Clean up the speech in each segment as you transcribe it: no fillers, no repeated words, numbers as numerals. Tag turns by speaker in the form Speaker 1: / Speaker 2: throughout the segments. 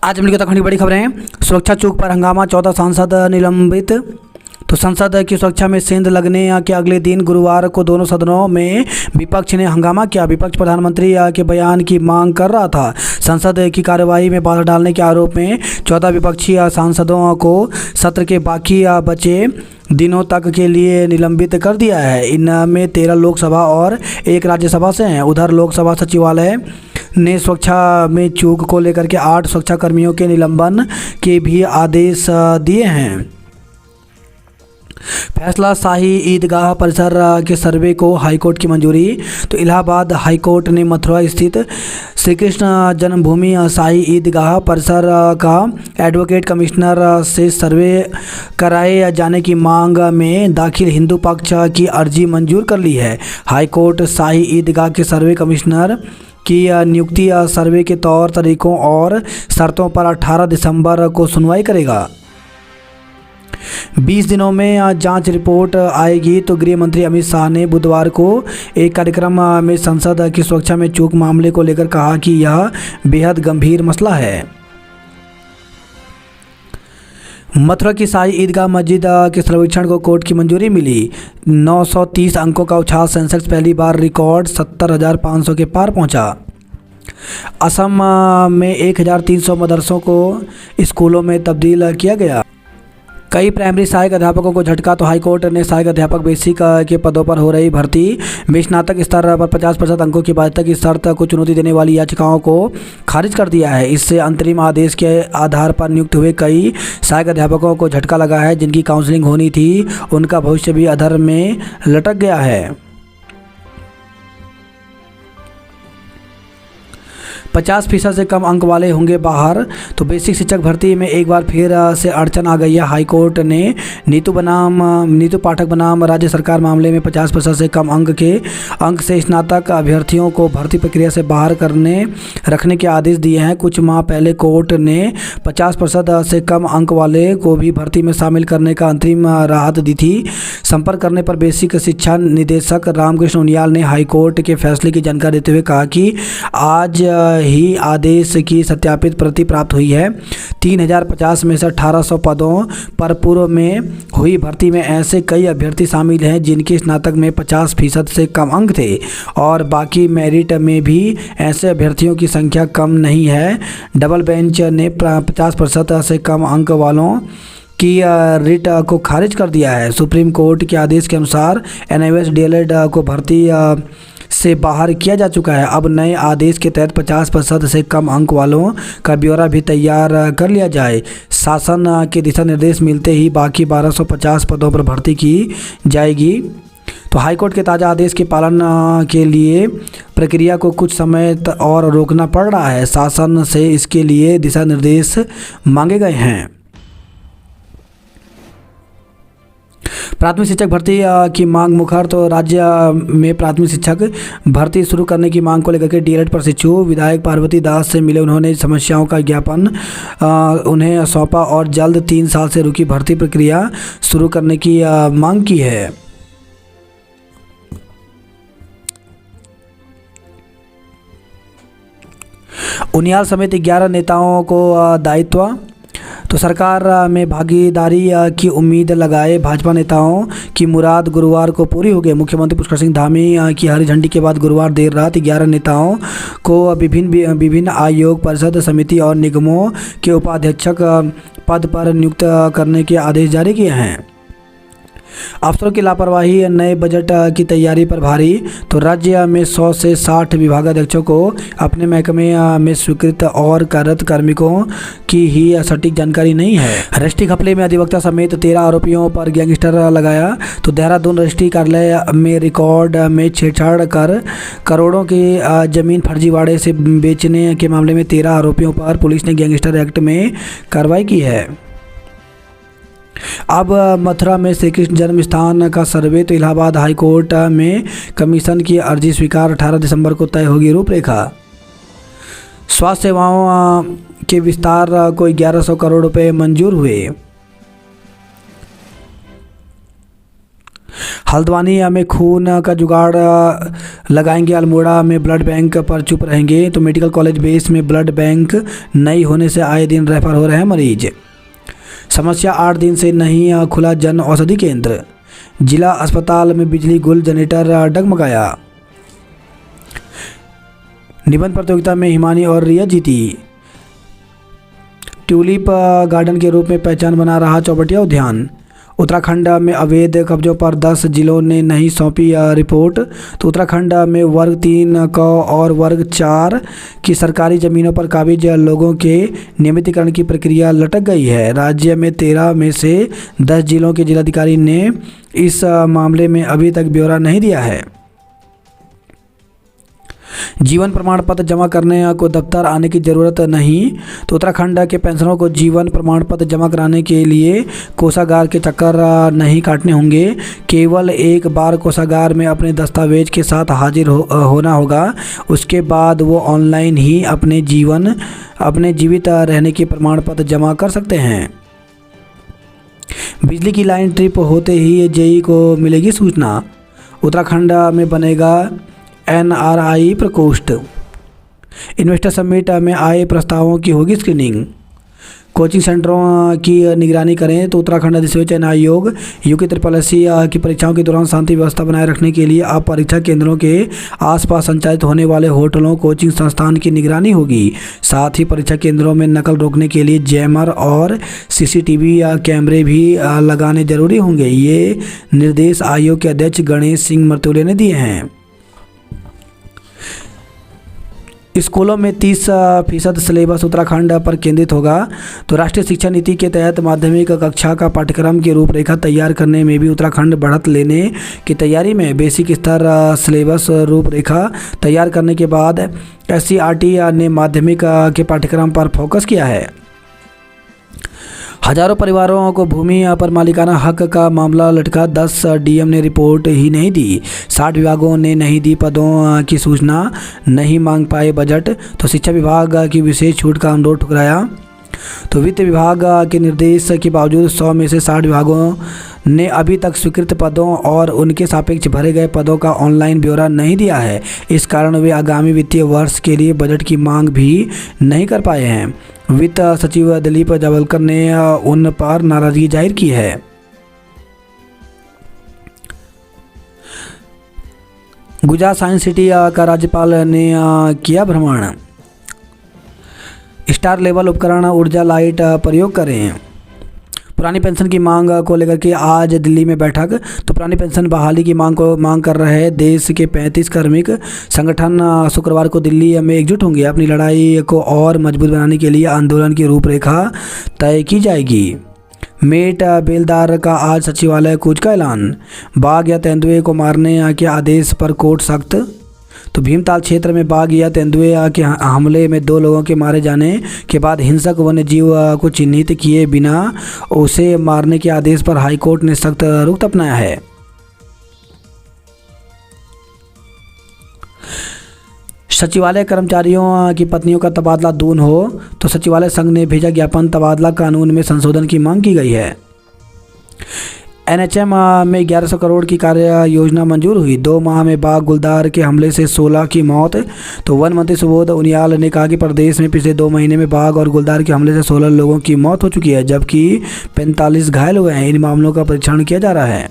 Speaker 1: आज हम लोग तक बड़ी खबरें। सुरक्षा चूक पर हंगामा, 14 सांसद निलंबित। तो संसद की सुरक्षा में सेंध लगने के अगले दिन गुरुवार को दोनों सदनों में विपक्ष ने हंगामा किया। विपक्ष प्रधानमंत्री के बयान की मांग कर रहा था। संसद की कार्यवाही में बाधा डालने के आरोप में 14 विपक्षी सांसदों को सत्र के बाकी बचे दिनों तक के लिए निलंबित कर दिया है। इनमें 13 लोकसभा और 1 राज्यसभा से हैं। उधर लोकसभा सचिवालय ने सुरक्षा में चूक को लेकर के 8 सुरक्षा कर्मियों के निलंबन के भी आदेश दिए हैं। फैसला, शाही ईदगाह परिसर के सर्वे को हाईकोर्ट की मंजूरी। तो इलाहाबाद हाईकोर्ट ने मथुरा स्थित श्री कृष्ण जन्मभूमि शाही ईदगाह परिसर का एडवोकेट कमिश्नर से सर्वे कराए जाने की मांग में दाखिल हिंदू पक्ष की अर्जी मंजूर कर ली है। हाईकोर्ट शाही ईदगाह के सर्वे कमिश्नर की नियुक्ति सर्वे के तौर तरीकों और शर्तों पर 18 दिसंबर को सुनवाई करेगा। 20 दिनों में जांच रिपोर्ट आएगी। तो गृह मंत्री अमित शाह ने बुधवार को एक कार्यक्रम में संसद की सुरक्षा में चूक मामले को लेकर कहा कि यह बेहद गंभीर मसला है। मथुरा की शाही ईदगाह मस्जिद के सर्वेक्षण को कोर्ट की मंजूरी मिली। 930 अंकों का उछाल, सेंसेक्स पहली बार रिकॉर्ड 70,500 के पार पहुंचा। असम में 1,300 मदरसों को स्कूलों में तब्दील किया गया। कई प्राइमरी सहायक अध्यापकों को झटका। तो हाईकोर्ट ने सहायक अध्यापक बेसिक के पदों पर हो रही भर्ती में स्नातक स्तर पर 50% अंकों की बाध्यता की शर्त को चुनौती देने वाली याचिकाओं को खारिज कर दिया है। इससे अंतरिम आदेश के आधार पर नियुक्त हुए कई सहायक अध्यापकों को झटका लगा है। जिनकी काउंसलिंग होनी थी, उनका भविष्य भी अधर में लटक गया है। 50% से कम अंक वाले होंगे बाहर। तो बेसिक शिक्षक भर्ती में एक बार फिर से अड़चन आ गई है। हाईकोर्ट ने नीतू पाठक बनाम राज्य सरकार मामले में 50% से कम अंक से स्नातक अभ्यर्थियों को भर्ती प्रक्रिया से बाहर रखने के आदेश दिए हैं। कुछ माह पहले कोर्ट ने 50% से कम अंक वाले को भी भर्ती में शामिल करने का अंतरिम राहत दी थी। संपर्क करने पर बेसिक शिक्षा निदेशक रामकृष्ण उनियाल ने हाईकोर्ट के फैसले की जानकारी देते हुए कहा कि आज ही आदेश की सत्यापित प्रति प्राप्त हुई है। 3050 में से 1800 पदों पर पूर्व में हुई भर्ती में ऐसे कई अभ्यर्थी शामिल हैं जिनके स्नातक में 50% से कम अंक थे और बाकी मेरिट में भी ऐसे अभ्यर्थियों की संख्या कम नहीं है। डबल बेंच ने 50% से कम अंक वालों की रिट को खारिज कर दिया है। सुप्रीम कोर्ट के आदेश के अनुसार NIOS DLED को भर्ती से बाहर किया जा चुका है। अब नए आदेश के तहत 50% से कम अंक वालों का ब्यौरा भी तैयार कर लिया जाए। शासन के दिशा निर्देश मिलते ही बाकी 1250 पदों पर भर्ती की जाएगी। तो हाईकोर्ट के ताज़ा आदेश के पालन के लिए प्रक्रिया को कुछ समय और रोकना पड़ रहा है। शासन से इसके लिए दिशा निर्देश मांगे गए हैं। प्राथमिक शिक्षक भर्ती की मांग मुखर। तो राज्य में प्राथमिक शिक्षक भर्ती शुरू करने की मांग को लेकर के DLED प्रशिक्षु विधायक पार्वती दास से मिले। उन्होंने समस्याओं का ज्ञापन उन्हें सौंपा और जल्द 3 साल से रुकी भर्ती प्रक्रिया शुरू करने की मांग की है। उनियाल समेत 11 नेताओं को दायित्व। तो सरकार में भागीदारी की उम्मीद लगाए भाजपा नेताओं की मुराद गुरुवार को पूरी हो गई। मुख्यमंत्री पुष्कर सिंह धामी की हरी झंडी के बाद गुरुवार देर रात 11 नेताओं को विभिन्न आयोग, परिषद, समिति और निगमों के उपाध्यक्ष पद पर नियुक्त करने के आदेश जारी किए हैं। अफसरों की लापरवाही नए बजट की तैयारी पर भारी। तो राज्य में 100 से 60 विभागाध्यक्षों को अपने महकमे में स्वीकृत और कार्यरत कार्मिकों की ही सटीक जानकारी नहीं है। रजिस्ट्री घपले में अधिवक्ता समेत 13 आरोपियों पर गैंगस्टर लगाया। तो देहरादून रजिस्ट्री कार्यालय में रिकॉर्ड में छेड़छाड़ कर करोड़ों की जमीन फर्जीवाड़े से बेचने के मामले में 13 आरोपियों पर पुलिस ने गैंगस्टर एक्ट में कार्रवाई की है। अब मथुरा में श्री कृष्ण जन्म स्थान का सर्वे। तो इलाहाबाद हाईकोर्ट में कमीशन की अर्जी स्वीकार। 18 दिसंबर को तय होगी रूपरेखा। स्वास्थ्य सेवाओं के विस्तार को 1100 करोड़ रुपए मंजूर हुए। हल्द्वानी में खून का जुगाड़ लगाएंगे, अल्मोड़ा में ब्लड बैंक पर चुप रहेंगे। तो मेडिकल कॉलेज बेस में ब्लड बैंक नहीं होने से आए दिन रेफर हो रहे हैं मरीज। समस्या 8 दिन से नहीं खुला जन औषधि केंद्र। जिला अस्पताल में बिजली गुल, जनरेटर डगमगाया। निबंध प्रतियोगिता में हिमानी और रिया जीती। ट्यूलिप गार्डन के रूप में पहचान बना रहा चौबटिया उद्यान। उत्तराखंड में अवैध कब्जों पर 10 जिलों ने नहीं सौंपी रिपोर्ट। तो उत्तराखंड में वर्ग 3 क और वर्ग 4 की सरकारी ज़मीनों पर काबिज लोगों के नियमितीकरण की प्रक्रिया लटक गई है। राज्य में 13 में से 10 जिलों के जिलाधिकारी ने इस मामले में अभी तक ब्यौरा नहीं दिया है। जीवन प्रमाण पत्र जमा करने को दफ्तर आने की ज़रूरत नहीं। तो उत्तराखंड के पेंशनरों को जीवन प्रमाण पत्र जमा कराने के लिए कोषागार के चक्कर नहीं काटने होंगे। केवल एक बार कोषागार में अपने दस्तावेज के साथ हाजिर होना होगा। उसके बाद वो ऑनलाइन ही अपने जीवित रहने के प्रमाण पत्र जमा कर सकते हैं। बिजली की लाइन ट्रिप होते ही जेई को मिलेगी सूचना। उत्तराखंड में बनेगा NRI प्रकोष्ठ। इन्वेस्टर समिट में आए प्रस्तावों की होगी स्क्रीनिंग। कोचिंग सेंटरों की निगरानी करें। तो उत्तराखंड अधिसूचना चयन आयोग UKSSC की परीक्षाओं के दौरान शांति व्यवस्था बनाए रखने के लिए अब परीक्षा केंद्रों के आसपास संचालित होने वाले होटलों, कोचिंग संस्थान की निगरानी होगी। साथ ही परीक्षा केंद्रों में नकल रोकने के लिए जैमर और CCTV कैमरे भी लगाने जरूरी होंगे। ये निर्देश आयोग के अध्यक्ष गणेश सिंह मर्तुले ने दिए हैं। स्कूलों में 30% सिलेबस उत्तराखंड पर केंद्रित होगा। तो राष्ट्रीय शिक्षा नीति के तहत माध्यमिक कक्षा का पाठ्यक्रम की रूपरेखा तैयार करने में भी उत्तराखंड बढ़त लेने की तैयारी में। बेसिक स्तर सिलेबस रूपरेखा तैयार करने के बाद SCERT ने माध्यमिक के पाठ्यक्रम पर फोकस किया है। हजारों परिवारों को भूमि पर मालिकाना हक का मामला लटका। 10 DM ने रिपोर्ट ही नहीं दी। 60 विभागों ने नहीं दी पदों की सूचना, नहीं मांग पाए बजट। तो शिक्षा विभाग की विशेष छूट का अनुरोध ठुकराया। तो वित्त विभाग के निर्देश के बावजूद 100 में से 60 विभागों ने अभी तक स्वीकृत पदों और उनके सापेक्ष भरे गए पदों का ऑनलाइन ब्यौरा नहीं दिया है। इस कारण वे आगामी वित्तीय वर्ष के लिए बजट की मांग भी नहीं कर पाए हैं। वित्त सचिव दिलीप जावलकर ने उन पर नाराजगी जाहिर की है। गुजरात साइंस सिटी का राज्यपाल ने किया भ्रमण। स्टार लेवल उपकरण ऊर्जा लाइट प्रयोग करें। पुरानी पेंशन की मांग को लेकर के आज दिल्ली में बैठक। तो पुरानी पेंशन बहाली की मांग कर रहे देश के 35 कार्मिक संगठन शुक्रवार को दिल्ली में एकजुट होंगे। अपनी लड़ाई को और मजबूत बनाने के लिए आंदोलन की रूपरेखा तय की जाएगी। मेट बेलदार का आज सचिवालय कूच का ऐलान। बाघ या तेंदुए को मारने के आदेश पर कोर्ट सख्त। तो भीमताल क्षेत्र में बाघ या तेंदुए के हमले में 2 लोगों के मारे जाने के बाद हिंसक वन्यजीव को चिन्हित किए बिना उसे मारने के आदेश पर हाईकोर्ट ने सख्त रुख अपनाया है। सचिवालय कर्मचारियों की पत्नियों का तबादला दून हो। तो सचिवालय संघ ने भेजा ज्ञापन। तबादला कानून में संशोधन की मांग की गई है। NHM में 1100 करोड़ की कार्य योजना मंजूर हुई। 2 माह में बाघ गुलदार के हमले से 16 की मौत। तो वन मंत्री सुबोध उनियाल ने कहा कि प्रदेश में पिछले 2 महीने में बाघ और गुलदार के हमले से 16 लोगों की मौत हो चुकी है, जबकि 45 घायल हुए हैं। इन मामलों का परीक्षण किया जा रहा है।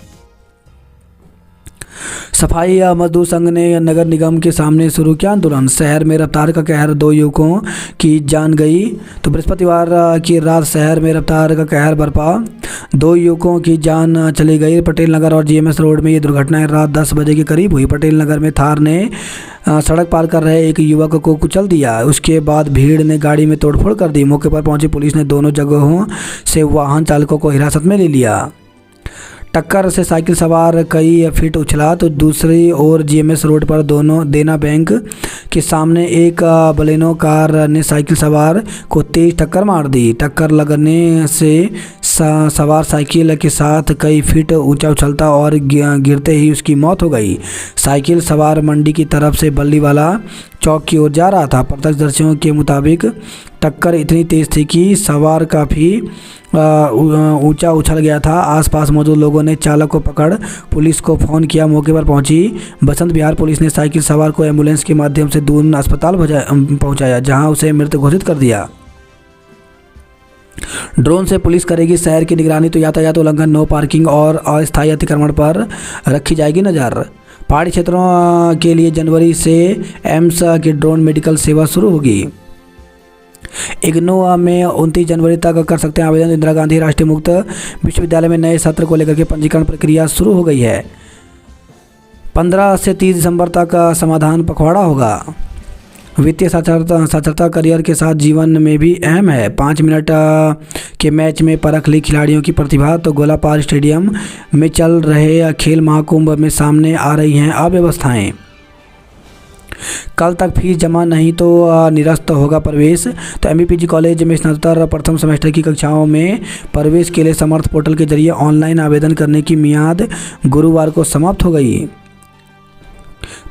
Speaker 1: सफाई मजदूर संघ ने नगर निगम के सामने शुरू किया आंदोलन। शहर में रफ्तार का कहर, 2 युवकों की जान गई। तो बृहस्पतिवार की रात शहर में रफ्तार का कहर बरपा, 2 युवकों की जान चली गई। पटेल नगर और GMS रोड में ये दुर्घटनाएं रात 10 बजे के करीब हुई। पटेल नगर में थार ने सड़क पार कर रहे एक युवक को कुचल दिया। उसके बाद भीड़ ने गाड़ी में तोड़फोड़ कर दी। मौके पर पहुंची पुलिस ने दोनों जगहों से वाहन चालकों को हिरासत में ले लिया। टक्कर से साइकिल सवार कई फीट उछला। तो दूसरी ओर GMS रोड पर देना बैंक के सामने एक बलेनो कार ने साइकिल सवार को तेज टक्कर मार दी। टक्कर लगने से सवार साइकिल के साथ कई फीट ऊंचा उछलता और गिरते ही उसकी मौत हो गई। साइकिल सवार मंडी की तरफ से बल्लीवाला चौक की ओर जा रहा था। प्रत्यक्षदर्शियों के मुताबिक टक्कर इतनी तेज थी कि सवार काफ़ी ऊंचा उछल गया था। आसपास मौजूद लोगों ने चालक को पकड़ पुलिस को फ़ोन किया। मौके पर पहुंची बसंत विहार पुलिस ने साइकिल सवार को एम्बुलेंस के माध्यम से दून अस्पताल पहुंचाया, जहां उसे मृत घोषित कर दिया। ड्रोन से पुलिस करेगी शहर की निगरानी, तो यातायात उल्लंघन, नो पार्किंग और अस्थायी अतिक्रमण पर रखी जाएगी नज़र। पहाड़ी क्षेत्रों के लिए जनवरी से एम्स की ड्रोन मेडिकल सेवा शुरू होगी। इग्नू में 29 जनवरी तक कर सकते हैं आवेदन। इंदिरा गांधी राष्ट्रीय मुक्त विश्वविद्यालय में नए सत्र को लेकर के पंजीकरण प्रक्रिया शुरू हो गई है। 15 से 30 दिसंबर तक समाधान पखवाड़ा होगा। वित्तीय साक्षरता करियर के साथ जीवन में भी अहम है। 5 मिनट के मैच में परख ली खिलाड़ियों की प्रतिभा, तो गोलापार स्टेडियम में चल रहे खेल महाकुंभ में सामने आ रही हैं अव्यवस्थाएं। कल तक फीस जमा नहीं तो निरस्त होगा प्रवेश। तो एमबीपीजी कॉलेज में स्नातकोत्तर प्रथम सेमेस्टर की कक्षाओं में प्रवेश के लिए समर्थ पोर्टल के जरिए ऑनलाइन आवेदन करने की मियाद गुरुवार को समाप्त हो गई।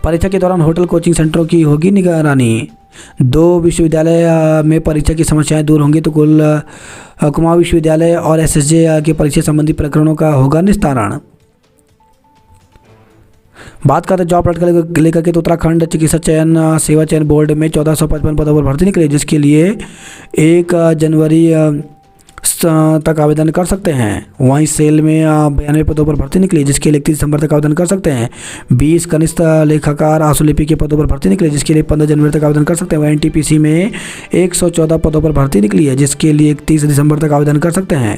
Speaker 1: परीक्षा के दौरान होटल कोचिंग सेंटरों की होगी निगरानी। 2 विश्वविद्यालय में परीक्षा की समस्याएं दूर होंगी, तो कुमाऊं विश्वविद्यालय और एसएसजे के परीक्षा संबंधी प्रकरणों का होगा निस्तारण। बात करते हैं जॉब प्लेट को लेकर के, तो उत्तराखंड चिकित्सा चयन सेवा चयन बोर्ड में 1455 पदों पर भर्ती निकली, जिसके लिए 1 जनवरी तक आवेदन कर सकते हैं। वहीं सेल में 92 पदों पर भर्ती निकली, जिसके लिए 31 दिसंबर तक आवेदन कर सकते हैं। 20 कनिष्ठ लेखाकार आशुलिपि के पदों पर भर्ती निकली, जिसके लिए 15 जनवरी तक आवेदन कर सकते हैं। वहीं एनटीपीसी में 114 पदों पर भर्ती निकली है, जिसके लिए 31 दिसंबर तक आवेदन कर सकते हैं।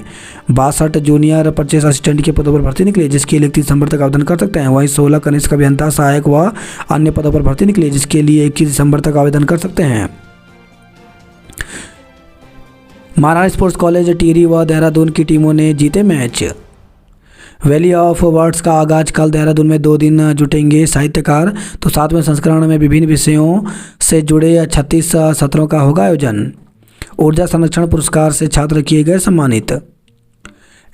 Speaker 1: 62 जूनियर परचेस असिस्टेंट के पदों पर भर्ती निकली है, जिसके लिए 31 दिसंबर तक आवेदन कर सकते हैं। वहीं 16 कनिष्ठ अभियंता सहायक व अन्य पदों पर भर्ती निकली है, जिसके लिए 21 दिसंबर तक आवेदन कर सकते हैं। महाराणा स्पोर्ट्स कॉलेज टिहरी व देहरादून की टीमों ने जीते मैच। वैली ऑफ वर्ड्स का आगाज कल देहरादून में 2 दिन जुटेंगे साहित्यकार। तो 7वें संस्करण में विभिन्न विषयों से जुड़े 36 सत्रों का होगा आयोजन। ऊर्जा संरक्षण पुरस्कार से छात्र किए गए सम्मानित।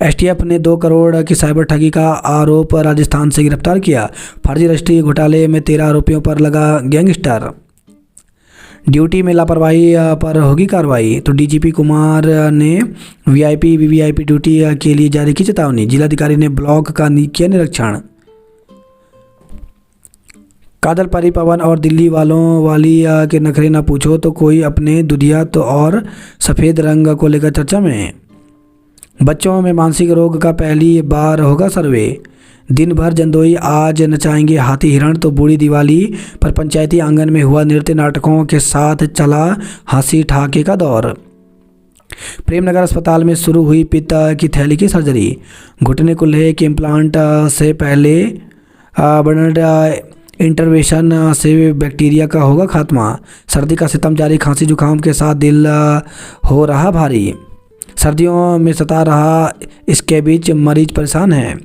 Speaker 1: एसटीएफ ने 2 करोड़ की साइबर ठगी का आरोप राजस्थान से गिरफ्तार किया। फर्जी रजिस्ट्री घोटाले में 13 आरोपियों पर लगा गैंगस्टर। ड्यूटी में लापरवाही पर होगी कार्रवाई। तो डीजीपी कुमार ने वीआईपी वीवीआईपी ड्यूटी के लिए जारी की चेतावनी। जिलाधिकारी ने ब्लॉक का किया निरीक्षण। कादर परी पवन और दिल्ली वाली के नखरे ना पूछो, तो कोई अपने दुधिया तो और सफ़ेद रंग को लेकर चर्चा में। बच्चों में मानसिक रोग का पहली बार होगा सर्वे। दिन भर जंदोई आज नचाएंगे हाथी हिरण। तो बूढ़ी दिवाली पर पंचायती आंगन में हुआ नृत्य नाटकों के साथ चला हंसी ठहाके का दौर। प्रेमनगर अस्पताल में शुरू हुई पित्त की थैली की सर्जरी। घुटने कुल्हे के इम्प्लांट से पहले ब्लड इंटरवेंशन से बैक्टीरिया का होगा खात्मा। सर्दी का सितम जारी, खांसी जुकाम के साथ दिल हो रहा भारी। सर्दियों में सता रहा स्कैबिज, मरीज परेशान है।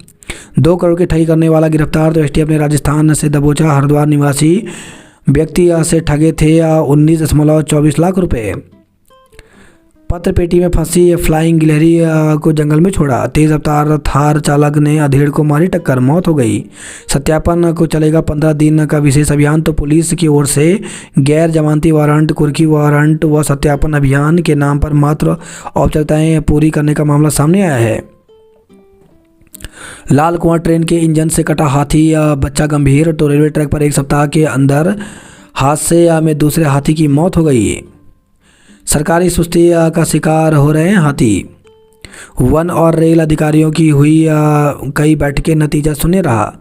Speaker 1: 2 करोड़ की ठगी करने वाला गिरफ्तार। तो एसटीएफ ने राजस्थान से दबोचा हरिद्वार निवासी व्यक्ति से ठगे थे 19.24 लाख रुपए। पत्र पेटी में फंसी फ्लाइंग गिलहरी को जंगल में छोड़ा। तेज रफ्तार थार चालक ने अधेड़ को मारी टक्कर, मौत हो गई। सत्यापन को चलेगा 15 दिन का विशेष अभियान। तो पुलिस की ओर से गैर जमानती वारंट, कुर्की वारंट व सत्यापन अभियान के नाम पर मात्र औपचारिकताएं पूरी करने का मामला सामने आया है। लाल कुआं ट्रेन के इंजन से कटा हाथी, बच्चा गंभीर। तो रेलवे ट्रैक पर 1 सप्ताह के अंदर हादसे में दूसरे हाथी की मौत हो गई। सरकारी सुस्ती का शिकार हो रहे हैं हाथी। वन और रेल अधिकारियों की हुई कई बैठकें, नतीजा शून्य रहा।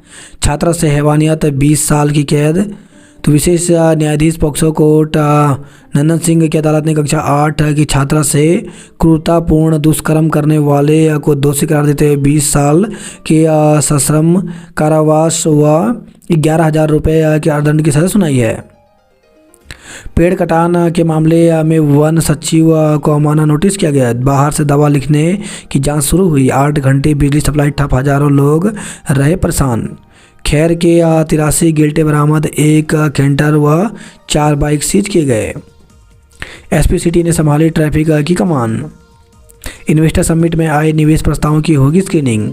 Speaker 1: छात्रा से हैवानियत, 20 साल की कैद। तो विशेष न्यायाधीश पॉक्सो कोर्ट नंदन सिंह की अदालत ने कक्षा 8 की छात्रा से क्रूरतापूर्ण दुष्कर्म करने वाले को दोषी करार देते हुए 20 साल के सश्रम कारावास व 11,000 रुपये के अर्थदंड की सजा सुनाई है। पेड़ कटान के मामले में वन सचिव को अमानत नोटिस किया गया। बाहर से दवा लिखने की जांच शुरू हुई। 8 घंटे बिजली सप्लाई ठप, हजारों लोग रहे परेशान। खैर के 83 गिल्टे बरामद, 1 कैंटर व 4 बाइक सीज किए गए। एसपी सिटी ने संभाली ट्रैफिक की कमान। इन्वेस्टर समिट में आए निवेश प्रस्तावों की होगी स्क्रीनिंग।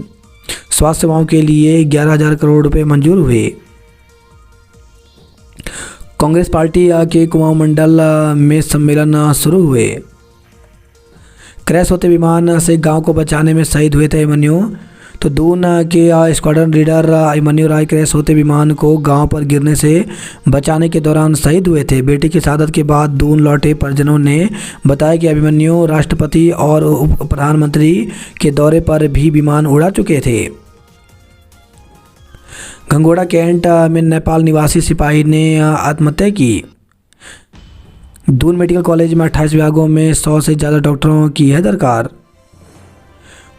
Speaker 1: स्वास्थ्य सेवाओं के लिए 11,000 करोड़ रुपए मंजूर हुए। कांग्रेस पार्टी के कुमाऊं मंडल में सम्मेलन शुरू हुए। क्रैश होते विमान से गांव को बचाने में शहीद हुए थे अभिमन्यु। तो दून के स्क्वाड्रन लीडर अभिमन्यु राय क्रैश होते विमान को गांव पर गिरने से बचाने के दौरान शहीद हुए थे। बेटी की शहादत के बाद दून लौटे परिजनों ने बताया कि अभिमन्यु राष्ट्रपति और उप प्रधानमंत्री के दौरे पर भी विमान उड़ा चुके थे। गंगोड़ा कैंट में नेपाल निवासी सिपाही ने आत्महत्या की। दून मेडिकल कॉलेज में 28 विभागों में 100 से ज़्यादा डॉक्टरों की है दरकार।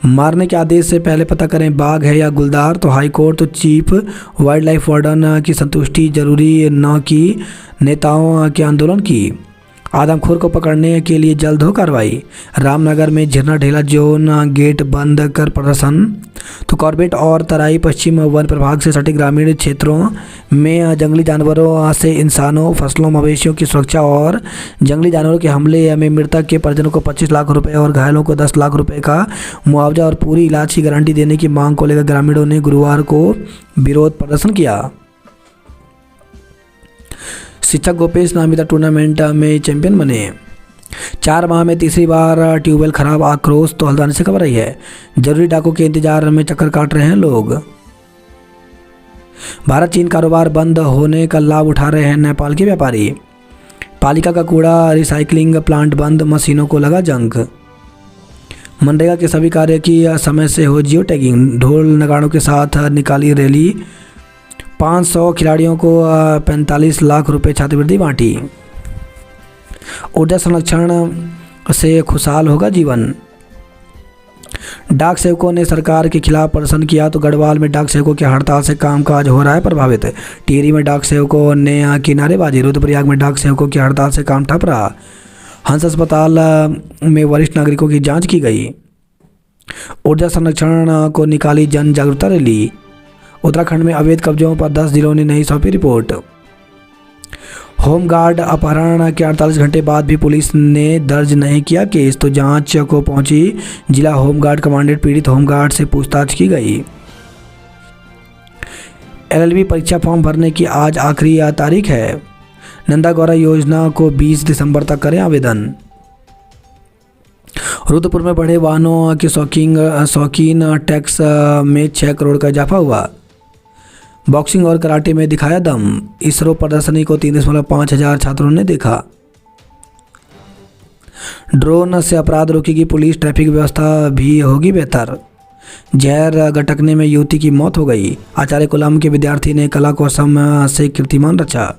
Speaker 1: मारने के आदेश से पहले पता करें बाघ है या गुलदार। तो हाई कोर्ट तो चीफ वाइल्ड लाइफ वार्डन की संतुष्टि जरूरी न की नेताओं के आंदोलन की। आदमखोर को पकड़ने के लिए जल्द हो कार्रवाई। रामनगर में झरना ढेला जोन गेट बंद कर प्रदर्शन। तो कॉर्बेट और तराई पश्चिम वन प्रभाग से सटे ग्रामीण क्षेत्रों में जंगली जानवरों से इंसानों, फसलों, मवेशियों की सुरक्षा और जंगली जानवरों के हमले में मृतक के परिजनों को 25 लाख रुपए और घायलों को 10 लाख रुपए का मुआवजा और पूरी इलाज की गारंटी देने की मांग को लेकर ग्रामीणों ने गुरुवार को विरोध प्रदर्शन किया। शिक्षक गोपेश नामिदा टूर्नामेंट में चैंपियन बने। 4 माह में तीसरी बार ट्यूबवेल खराब, आक्रोश। तो हल्द्वानी से खबर आई है। जरूरी डाकों के इंतजार में चक्कर काट रहे हैं लोग। भारत चीन कारोबार बंद होने का लाभ उठा रहे हैं नेपाल के व्यापारी। पालिका का कूड़ा रिसाइकलिंग प्लांट बंद, मशीनों को लगा जंग। मनरेगा के सभी कार्य की समय से हो जियो टैगिंग। ढोल नगाड़ों के साथ निकाली रैली। 500 खिलाड़ियों को 45 लाख रुपए छात्रवृत्ति बांटी। ऊर्जा संरक्षण से खुशहाल होगा जीवन। डाक सेवकों ने सरकार के खिलाफ प्रदर्शन किया। तो गढ़वाल में डाक सेवकों की हड़ताल से कामकाज हो रहा है प्रभावित। टिहरी में डाक सेवकों ने की नारेबाजी। रुद्रप्रयाग में डाक सेवकों की हड़ताल से काम ठप रहा। हंस अस्पताल में वरिष्ठ नागरिकों की जांच की गई। ऊर्जा संरक्षण को निकाली जन जागरूकता रैली। उत्तराखंड में अवैध कब्जों पर 10 जिलों ने नहीं सौंपी रिपोर्ट। होमगार्ड अपहरण के 48 घंटे बाद भी पुलिस ने दर्ज नहीं किया केस। तो जांच को पहुंची जिला होमगार्ड कमांडेंट। पीड़ित होमगार्ड से पूछताछ की गई। एलएलबी परीक्षा फॉर्म भरने की आज आखिरी तारीख है। नंदा गौरा योजना को 20 दिसंबर तक करें आवेदन। रुद्रपुर में बढ़े वाहनों के शौकीन टैक्स में 6 करोड़ का इजाफा हुआ। बॉक्सिंग और कराटे में दिखाया दम। इसरो प्रदर्शनी को 3.5 हजार छात्रों ने देखा। ड्रोन से अपराध रोकेगी पुलिस, ट्रैफिक व्यवस्था भी होगी बेहतर। जहर गटकने में युवती की मौत हो गई। आचार्य कुलम के विद्यार्थी ने कला कौशल से कीर्तिमान रचा।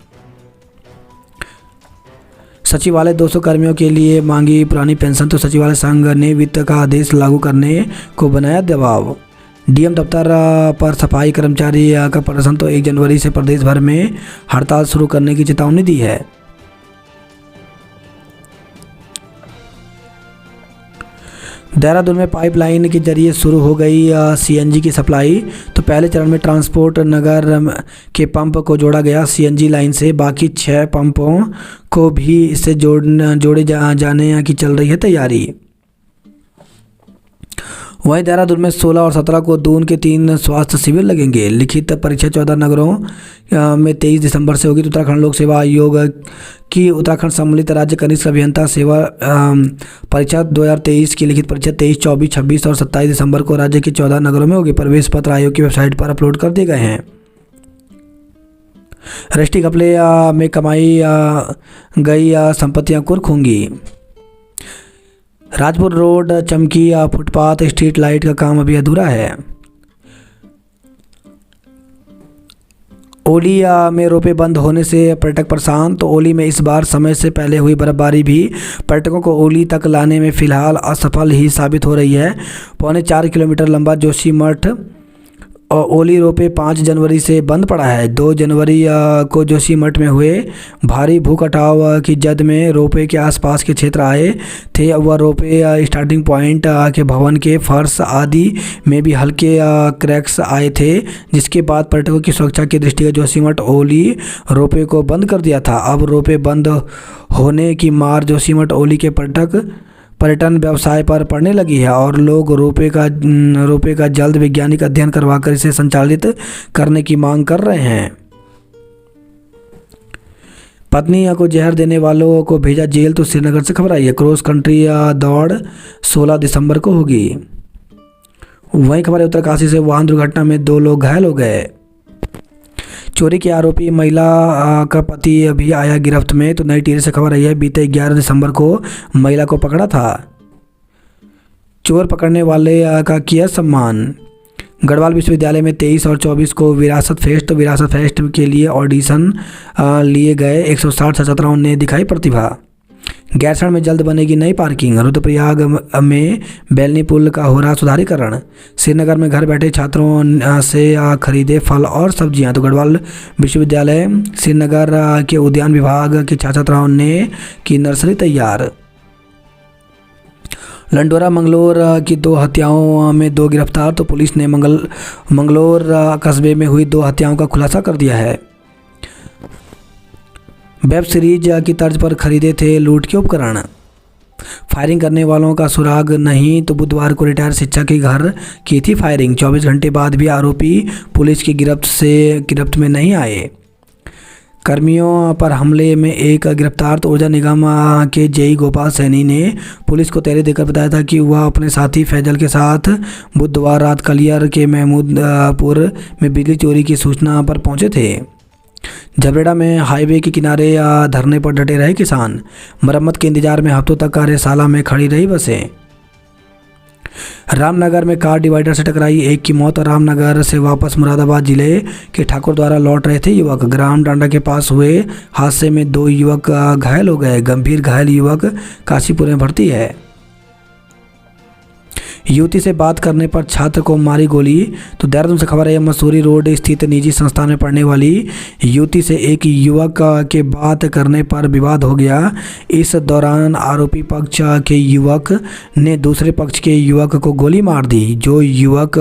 Speaker 1: सचिवालय 200 कर्मियों के लिए मांगी पुरानी पेंशन। तो सचिवालय संघ ने वित्त का आदेश लागू करने को बनाया दबाव। डीएम दफ्तर पर सफाई कर्मचारी का प्रदर्शन। तो 1 जनवरी से प्रदेश भर में हड़ताल शुरू करने की चेतावनी दी है। देहरादून में पाइपलाइन के जरिए शुरू हो गई सीएनजी की सप्लाई। तो पहले चरण में ट्रांसपोर्ट नगर के पंप को जोड़ा गया सीएनजी लाइन से। बाकी 6 पंपों को भी इससे जोड़े जाने की चल रही है तैयारी। वहीं देहरादून में 16 और 17 को दून के 3 स्वास्थ्य शिविर लगेंगे। लिखित परीक्षा 14 नगरों में 23 दिसंबर से होगी। तो उत्तराखंड लोक सेवा आयोग की उत्तराखंड सम्मिलित राज्य कनिष्ठ अभियंता सेवा परीक्षा 2023 की लिखित परीक्षा 23, 24, 26 और 27 दिसंबर को राज्य के 14 नगरों में होगी। प्रवेश पत्र आयोग की वेबसाइट पर अपलोड कर दिए गए हैं। रष्टी घपले में कमाई गई संपत्तियां कुर्क होंगी। राजपुर रोड चमकी फुटपाथ स्ट्रीट लाइट का काम अभी अधूरा है। ओली में रोपे बंद होने से पर्यटक परेशान। तो ओली में इस बार समय से पहले हुई बर्फबारी भी पर्यटकों को ओली तक लाने में फिलहाल असफल ही साबित हो रही है। 4.25 किलोमीटर लंबा जोशीमठ और ओली रोपे 5 जनवरी से बंद पड़ा है। 2 जनवरी को जोशीमठ में हुए भारी भूकटाव की जद में रोपे के आसपास के क्षेत्र आए थे। वह रोपे स्टार्टिंग पॉइंट के भवन के फर्श आदि में भी हल्के क्रैक्स आए थे, जिसके बाद पर्यटकों की सुरक्षा की दृष्टि जोशीमठ ओली रोपे को बंद कर दिया था। अब रोपे बंद होने की मार जोशीमठ ओली के पर्यटन व्यवसाय पर पड़ने लगी है और लोग रोपे का जल्द वैज्ञानिक अध्ययन करवाकर इसे संचालित करने की मांग कर रहे हैं। पत्नी को जहर देने वालों को भेजा जेल। तो श्रीनगर से खबर आई है, क्रॉस कंट्री दौड़ 16 दिसंबर को होगी। वहीं खबर है उत्तरकाशी से, वाहन दुर्घटना में 2 लोग घायल हो गए। चोरी के आरोपी महिला का पति अभी आया गिरफ्त में। तो नई टिहरी से खबर आई है, बीते 11 दिसंबर को महिला को पकड़ा था। चोर पकड़ने वाले का किया सम्मान। गढ़वाल विश्वविद्यालय में 23 और 24 को विरासत फेस्ट। तो विरासत फेस्ट के लिए ऑडिशन लिए गए 160 छात्राओं ने दिखाई प्रतिभा। गैरसैंण में जल्द बनेगी नई पार्किंग। रुद्रप्रयाग में बैलनी पुल का हो रहा सुधारीकरण। श्रीनगर में घर बैठे छात्रों से खरीदे फल और सब्जियां। तो गढ़वाल विश्वविद्यालय श्रीनगर के उद्यान विभाग के छात्राओं ने की नर्सरी तैयार। लंडोरा मंगलोर की 2 हत्याओं में 2 गिरफ्तार। तो पुलिस ने मंगलोर कस्बे में हुई 2 हत्याओं का खुलासा कर दिया है। वेब सीरीज की तर्ज पर खरीदे थे लूट के उपकरण। फायरिंग करने वालों का सुराग नहीं। तो बुधवार को रिटायर्ड शिक्षक के घर की थी फायरिंग। 24 घंटे बाद भी आरोपी पुलिस की गिरफ्त में नहीं आए। कर्मियों पर हमले में 1 गिरफ्तार। तो ऊर्जा निगम के जेई गोपाल सैनी ने पुलिस को तहरीर देकर बताया था कि वह अपने साथी फैजल के साथ बुधवार रात कलियर के महमूदपुर में बिजली चोरी की सूचना पर पहुंचे थे। झबरेड़ा में हाईवे के किनारे धरने पर डटे रहे किसान। मरम्मत के इंतजार में हफ्तों तक कार्यशाला में खड़ी रही बसें। रामनगर में कार डिवाइडर से टकराई, 1 की मौत। रामनगर से वापस मुरादाबाद जिले के ठाकुर द्वारा लौट रहे थे युवक। ग्राम डांडा के पास हुए हादसे में 2 युवक घायल हो गए। गंभीर घायल युवक काशीपुर में भर्ती है। युवती से बात करने पर छात्र को मारी गोली। तो देहरादून से खबर है, मसूरी रोड स्थित निजी संस्थान में पढ़ने वाली युवती से एक युवक के बात करने पर विवाद हो गया। इस दौरान आरोपी पक्ष के युवक ने दूसरे पक्ष के युवक को गोली मार दी, जो युवक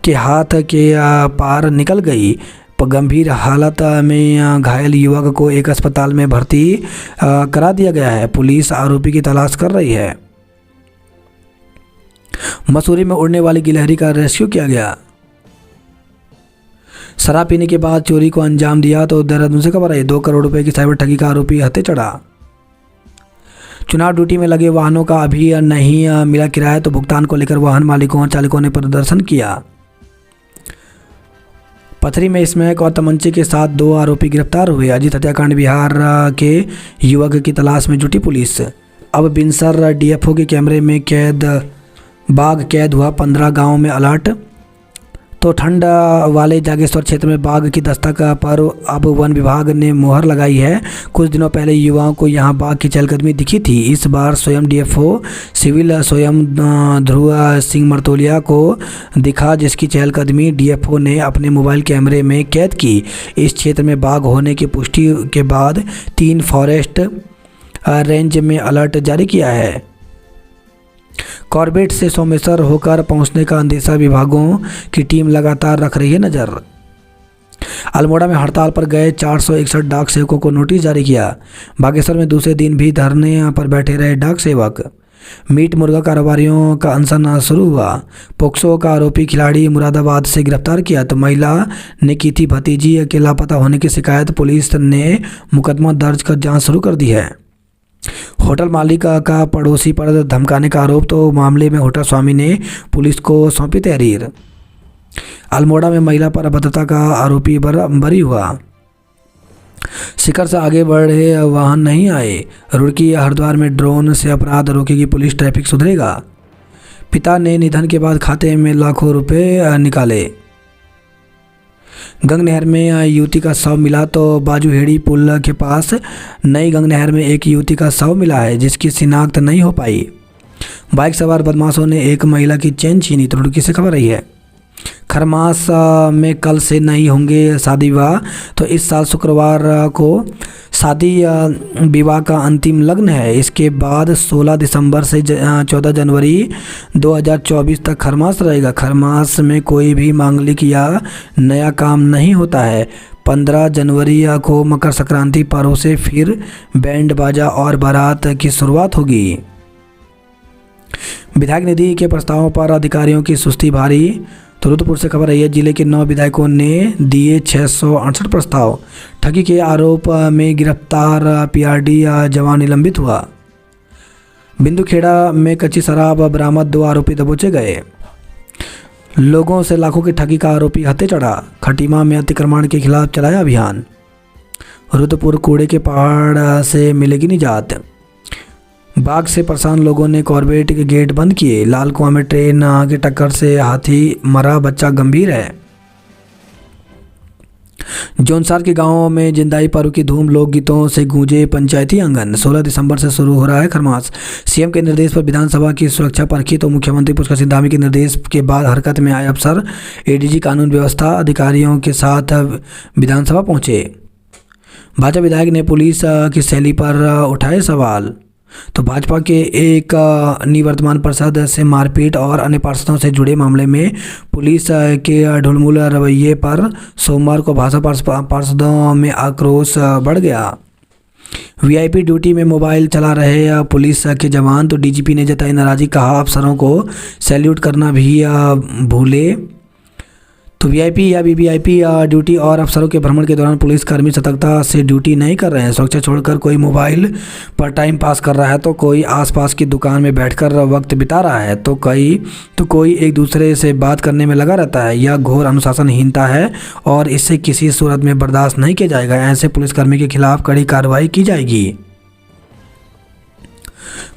Speaker 1: के हाथ के पार निकल गई। गंभीर हालत में घायल युवक को एक अस्पताल में भर्ती करा दिया गया है। पुलिस आरोपी की तलाश कर रही है। मसूरी में उड़ने वाली गिलहरी का रेस्क्यू किया गया। शराब पीने के बाद चोरी को अंजाम दिया। तो देहरादून से खबर आई, 2 करोड़ रुपए की साइबर ठगी का आरोपी हत्या चढ़ा। चुनाव ड्यूटी में लगे वाहनों का अभी नहीं मिला किराया। तो भुगतान को लेकर वाहन मालिकों और चालकों ने प्रदर्शन किया। पथरी में स्मैक और तमंचे के साथ 2 आरोपी गिरफ्तार हुए। अजीत हत्याकांड बिहार के युवक की तलाश में जुटी पुलिस। अब बिनसर डीएफओ के कैमरे में बाघ कैद हुआ। 15 गांव में अलर्ट। तो ठंड वाले जागेश्वर क्षेत्र में बाघ की दस्तक पर अब वन विभाग ने मोहर लगाई है। कुछ दिनों पहले युवाओं को यहां बाघ की चहलकदमी दिखी थी। इस बार स्वयं डीएफओ सिविल स्वयं ध्रुव सिंह मर्तोलिया को दिखा, जिसकी चहलकदमी डीएफओ ने अपने मोबाइल कैमरे में कैद की। इस क्षेत्र में बाघ होने की पुष्टि के बाद 3 फॉरेस्ट रेंज में अलर्ट जारी किया है। कॉर्बेट से सोमेश्वर होकर पहुंचने का अंदेशा विभागों की टीम लगातार रख रही है नजर। अल्मोड़ा में हड़ताल पर गए 461 डाक सेवकों को नोटिस जारी किया। बागेश्वर में दूसरे दिन भी धरने पर बैठे रहे डाक सेवक। मीट मुर्गा कारोबारियों का अनशन शुरू हुआ। पोक्सो का आरोपी खिलाड़ी मुरादाबाद से गिरफ्तार किया। तो महिला ने की थी भतीजी के लापता होने की शिकायत। पुलिस ने मुकदमा दर्ज कर जाँच शुरू कर दी है। होटल मालिक का पड़ोसी पर धमकाने का आरोप। तो मामले में होटल स्वामी ने पुलिस को सौंपी तहरीर। अल्मोड़ा में महिला पर अभद्रता का आरोपी बरी हुआ। शिखर से आगे बढ़े वाहन नहीं आए। रुड़की हरिद्वार में ड्रोन से अपराध रोकेगी पुलिस, ट्रैफिक सुधरेगा। पिता ने निधन के बाद खाते में लाखों रुपए निकाले। गंग नहर में युवती का शव मिला। तो बाजूहेड़ी पुल के पास नई गंग नहर में एक युवती का शव मिला है, जिसकी शिनाख्त नहीं हो पाई। बाइक सवार बदमाशों ने एक महिला की चेन छीनी। तो रुड़की से खबर रही है, खरमास में कल से नहीं होंगे शादी विवाह। तो इस साल शुक्रवार को शादी विवाह का अंतिम लग्न है। इसके बाद 16 दिसंबर से 14 जनवरी 2024 तक खरमास रहेगा। खरमास में कोई भी मांगलिक या नया काम नहीं होता है। 15 जनवरी को मकर संक्रांति पर्व से फिर बैंड बाजा और बारात की शुरुआत होगी। विधायक निधि के प्रस्तावों पर अधिकारियों की सुस्ती भारी। तो रुद्रपुर से खबर आई है, जिले के 9 विधायकों ने दिए 668 प्रस्ताव। ठगी के आरोप में गिरफ्तार पीआरडी जवान निलंबित हुआ। बिंदुखेड़ा में कच्ची शराब बरामद, 2 आरोपी दबोचे गए। लोगों से लाखों की ठगी का आरोपी हत्थे चढ़ा। खटीमा में अतिक्रमण के खिलाफ चलाया अभियान। रुद्रपुर कूड़े के पहाड़ से मिलेगी निजात। बाघ से परेशान लोगों ने कॉर्बेट के गेट बंद किए। लाल कुआं में ट्रेन की टक्कर से हाथी मरा, बच्चा गंभीर है। जौनसार के गांवों में जिंदाई पर्व की धूम, लोकगीतों से गूंजे पंचायती आंगन। 16 दिसंबर से शुरू हो रहा है खरमास। सीएम के निर्देश पर विधानसभा की सुरक्षा परखी तो मुख्यमंत्री पुष्कर सिंह धामी के निर्देश के बाद हरकत में आए अफसर। एडीजी कानून व्यवस्था अधिकारियों के साथ विधानसभा पहुंचे। भाजपा विधायक ने पुलिस की शैली पर उठाए सवाल। तो भाजपा के एक निवर्तमान पार्षद से मारपीट और अन्य पार्षदों से जुड़े मामले में पुलिस के ढुलमुल रवैये पर सोमवार को भाजपा पार्षदों में आक्रोश बढ़ गया। वीआईपी ड्यूटी में मोबाइल चला रहे पुलिस के जवान, तो डीजीपी ने जताई नाराजगी, कहा अफसरों को सैल्यूट करना भी भूले। तो वीआईपी या वीवीआईपी ड्यूटी और अफसरों के भ्रमण के दौरान पुलिसकर्मी सतर्कता से ड्यूटी नहीं कर रहे हैं। सुरक्षा छोड़कर कोई मोबाइल पर टाइम पास कर रहा है, तो कोई आसपास की दुकान में बैठकर वक्त बिता रहा है, तो कोई एक दूसरे से बात करने में लगा रहता है। यह घोर अनुशासनहीनता है और इससे किसी सूरत में बर्दाश्त नहीं किया जाएगा। ऐसे पुलिसकर्मी के खिलाफ कड़ी कार्रवाई की जाएगी।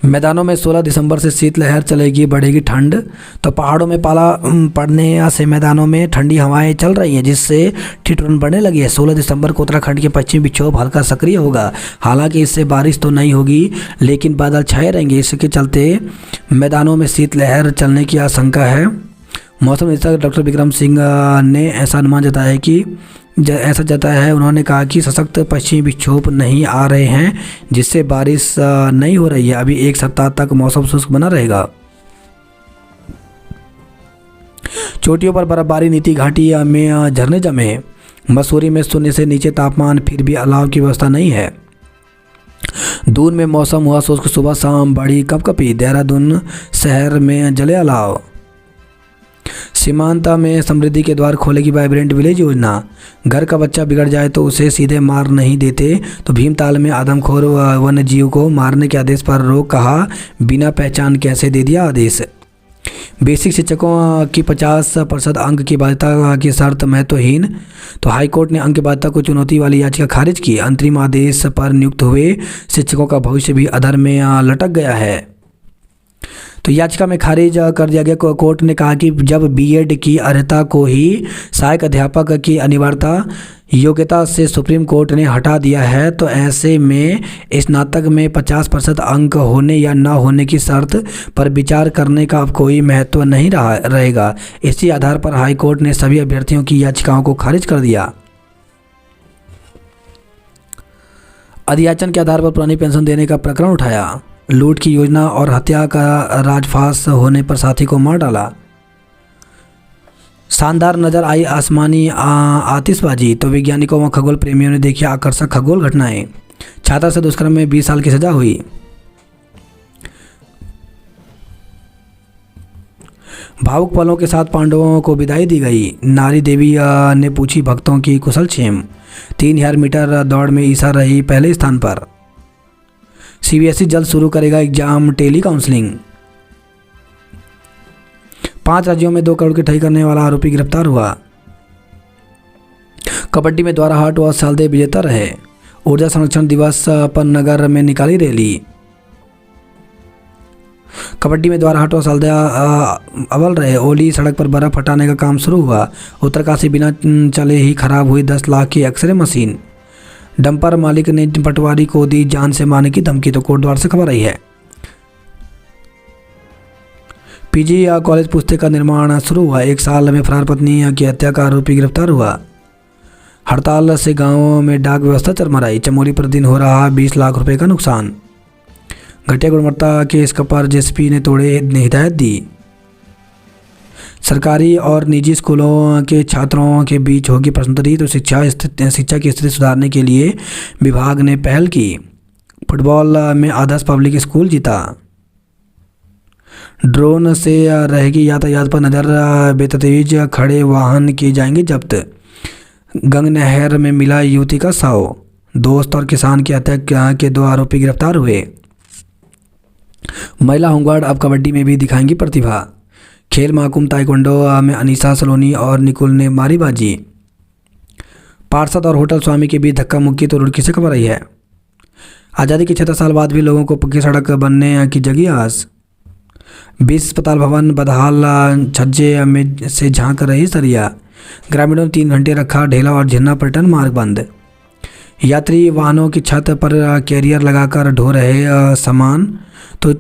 Speaker 1: मैदानों में 16 दिसंबर से शीतलहर चलेगी, बढ़ेगी ठंड। तो पहाड़ों में पाला पड़ने से मैदानों में ठंडी हवाएं चल रही हैं, जिससे ठिठुरन बढ़ने लगी है। 16 दिसंबर को उत्तराखंड के पश्चिमी विक्षोभ हल्का सक्रिय होगा। हालांकि इससे बारिश तो नहीं होगी, लेकिन बादल छाए रहेंगे। इसके चलते मैदानों में शीतलहर चलने की आशंका है। मौसम निदेशक डॉक्टर विक्रम सिंह ने ऐसा अनुमान जताया है। उन्होंने कहा कि सशक्त पश्चिमी विक्षोभ नहीं आ रहे हैं, जिससे बारिश नहीं हो रही है। अभी 1 सप्ताह तक मौसम शुष्क बना रहेगा। चोटियों पर बर्फबारी, नीति घाटी में झरने जमे। मसूरी में 0 से नीचे तापमान, फिर भी अलाव की व्यवस्था नहीं है। दून में मौसम हुआ शुष्क, सुबह शाम बढ़ी कपकपी। देहरादून शहर में जले अलाव। सीमांत में समृद्धि के द्वार खोलेगी वाइब्रेंट विलेज योजना। घर का बच्चा बिगड़ जाए तो उसे सीधे मार नहीं देते। तो भीमताल में आदमखोर वन्य जीव को मारने के आदेश पर रोक, कहा बिना पहचान कैसे दे दिया आदेश। बेसिक शिक्षकों की 50% अंक की बाध्यता की शर्त महत्वहीन। तो हाईकोर्ट ने अंक की बाध्यता को चुनौती वाली याचिका खारिज की। अंतरिम आदेश पर नियुक्त हुए शिक्षकों का भविष्य भी अधर में लटक गया है। तो याचिका में खारिज कर दिया गया। कोर्ट ने कहा कि जब बीएड की अर्हता को ही सहायक अध्यापक की अनिवार्यता योग्यता से सुप्रीम कोर्ट ने हटा दिया है, तो ऐसे में स्नातक में 50% अंक होने या न होने की शर्त पर विचार करने का अब कोई महत्व नहीं रहेगा। इसी आधार पर हाईकोर्ट ने सभी अभ्यर्थियों की याचिकाओं को खारिज कर दिया। अधियाचन के आधार पर पुरानी पेंशन देने का प्रकरण उठाया। लूट की योजना और हत्या का राजफास होने पर साथी को मार डाला। शानदार नजर आई आसमानी आतिशबाजी। तो वैज्ञानिकों व खगोल प्रेमियों ने देखी आकर्षक खगोल घटनाएं। छात्रा से दुष्कर्म में 20 साल की सजा हुई। भावुक पलों के साथ पांडवों को विदाई दी गई। नारी देवी ने पूछी भक्तों की कुशल क्षेम। 3000 मीटर दौड़ में ईसा रही पहले स्थान पर। सीबीएसई जल्द शुरू करेगा एग्जाम टेली काउंसलिंग। 5 राज्यों में 2 करोड़ की ठगी करने वाला आरोपी गिरफ्तार हुआ। कबड्डी में द्वाराहाट व सालदे विजेता रहे। ऊर्जा संरक्षण दिवस पर नगर में निकाली रैली। कबड्डी में द्वाराहाट व सालदे अव्वल रहे। ओली सड़क पर बर्फ हटाने का काम शुरू हुआ। उत्तरकाशी बिना चले ही खराब हुई 10 लाख की एक्सरे मशीन। डंपर मालिक ने पटवारी को दी जान से मारने की धमकी। तो कोटद्वार से खबर आई है। पीजी कॉलेज पुस्तक का निर्माण शुरू हुआ। 1 साल में फरार पत्नी की हत्या का आरोपी गिरफ्तार हुआ। हड़ताल से गांवों में डाक व्यवस्था चरमराई। चमोली प्रतिदिन हो रहा 20 लाख रुपए का नुकसान। घटिया गुणवत्ता के इसका पर जेएसपी ने तोड़े हिदायत दी। सरकारी और निजी स्कूलों के छात्रों के बीच होगी प्रश्नोत्तरी। तो शिक्षा की स्थिति सुधारने के लिए विभाग ने पहल की। फुटबॉल में आदर्श पब्लिक स्कूल जीता। ड्रोन से रहेगी यातायात पर नज़र, बेतरतीब खड़े वाहन किए जाएंगे जब्त। गंग नहर में मिला युवती का शव, दोस्त और किसान की हत्या के 2 आरोपी गिरफ्तार हुए। महिला होमगार्ड अब कबड्डी में भी दिखाएंगी प्रतिभा। खेल महाकुंभ ताइक्वांडो में अनीसा सलोनी और निकुल ने मारी बाजी। पार्षद और होटल स्वामी के बीच धक्का मुक्की तो रुड़की से खबर आई है। आज़ादी के 76 साल बाद भी लोगों को पक्की सड़क बनने की जगी आस। 20 अस्पताल भवन बदहाल, छज्जे में से झांक रही सरिया। ग्रामीणों ने 3 घंटे रखा ढेला और झिन्ना पर्यटन मार्ग बंद। यात्री वाहनों की छत पर कैरियर लगाकर ढो रहे सामान। तो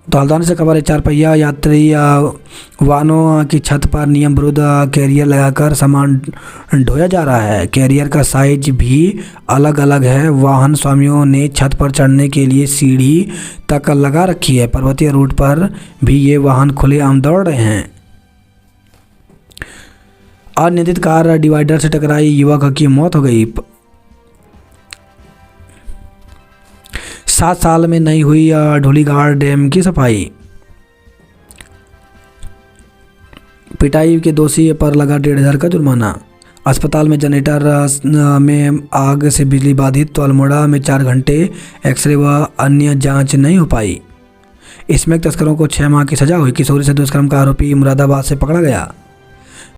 Speaker 1: हल्द्वानी से खबर है, 4 पहिया यात्री वाहनों की छत पर नियम विरुद्ध कैरियर लगाकर सामान ढोया जा रहा है। कैरियर का साइज भी अलग अलग है। वाहन स्वामियों ने छत पर चढ़ने के लिए सीढ़ी तक लगा रखी है। पर्वतीय रूट पर भी ये वाहन खुलेआम दौड़ रहे हैं। अनियंत्रित कार डिवाइडर से टकराई, युवक की मौत हो गई। 7 साल में नहीं हुई ढोलीगाड़ डैम की सफाई। पिटाई के दोषी पर लगा 1,500 का जुर्माना। अस्पताल में जनरेटर में आग से बिजली बाधित, तो अल्मोड़ा में 4 घंटे एक्सरे व अन्य जांच नहीं हो पाई। इसमें तस्करों को 6 माह की सजा हुई। किशोरी से दुष्कर्म का आरोपी मुरादाबाद से पकड़ा गया।